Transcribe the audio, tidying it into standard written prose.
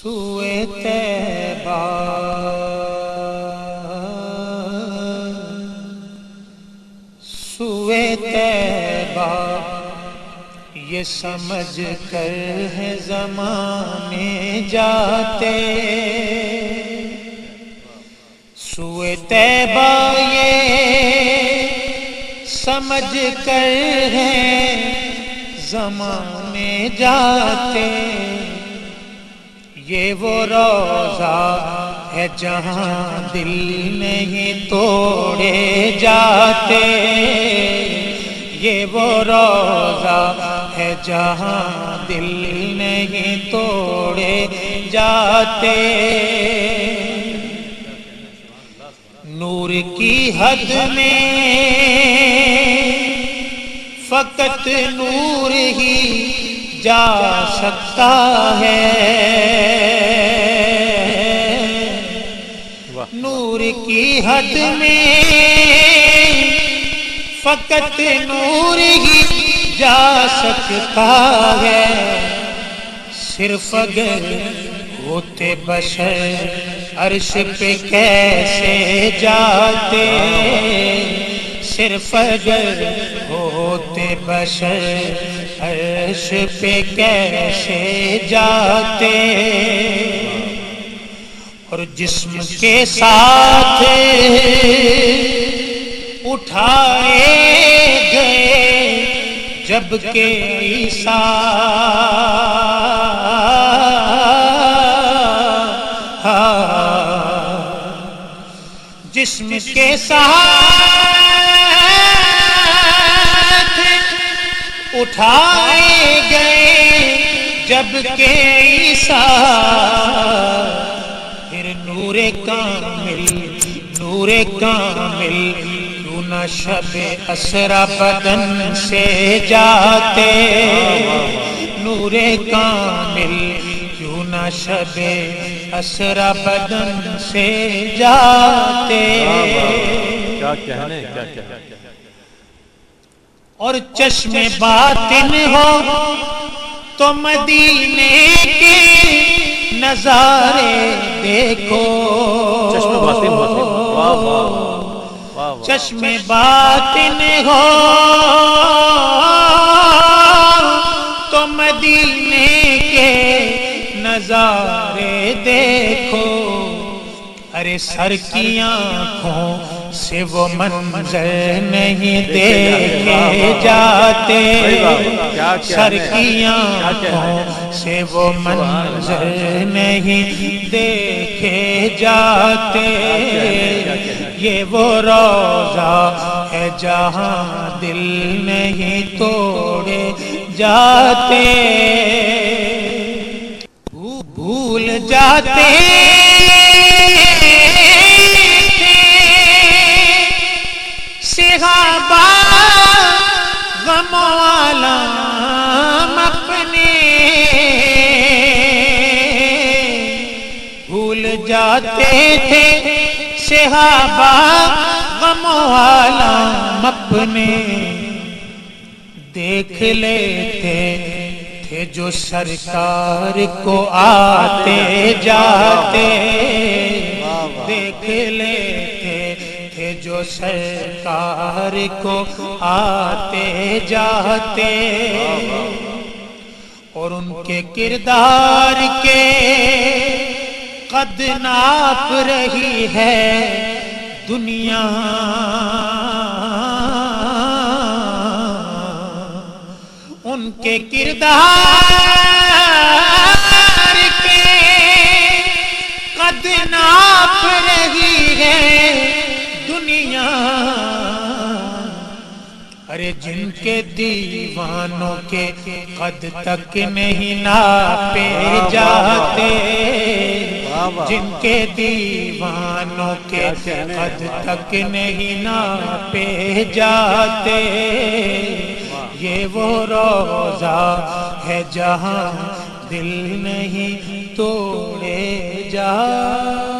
سوئے طیبہ سوئے طیبہ یہ سمجھ کر ہے زمانے جاتے، سوئے طیبہ یہ سمجھ کر ہے زمانے جاتے، یہ وہ روضہ ہے جہاں دل نہیں توڑے جاتے، یہ وہ روضہ ہے جہاں دل نہیں توڑے جاتے، نور کی حد میں فقط نور ہی جا سکتا ہے، نور کی حد میں فقط نور ہی جا سکتا ہے، صرف اگر ہوتے بشر عرش پہ کیسے جاتے، صرف اگر ہوتے بشر عرش پہ کیسے جاتے، اور جسم کے ساتھ اٹھائے گئے جبکہ عیسیٰ جسم کے ساتھ اٹھائے گئے جبکہ عیسیٰ، پھر نور کامل کیوں نہ شب اسرا بدن سے جاتے، نور کامل کیوں نہ شب اسرا بدن سے جاتے، کیا کہنے اور چشم باطن ہو تو مدینے کے نظارے دیکھو، چشم باطن ہو تو مدینے کے نظارے دیکھو، ارے سر کی آنکھوں سے وہ منظر نہیں دیکھے جاتے، سر کی آنکھوں سے وہ منظر نہیں دیکھے جاتے، یہ وہ روضہ ہے جہاں دل نہیں توڑے جاتے، بھول جاتے صحابہ غم و الم اپنے، بھول جاتے تھے صحابہ غم و الم اپنے، دیکھ لیتے تھے جو سرکار کو آتے جاتے، دیکھ لیتے تھے جو سرکار کو آتے جاتے، اور ان کے کردار کے قد ناپ رہی ہے دنیا، ان کے کردار کے قد ناپ رہی ہے دنیا، ارے جن کے دیوانوں کے قد تک نہیں ناپے جاتے، جن کے دیوانوں کے قد تک نہیں ناپے جاتے، یہ وہ روضہ ہے جہاں دل نہیں توڑے جاتے۔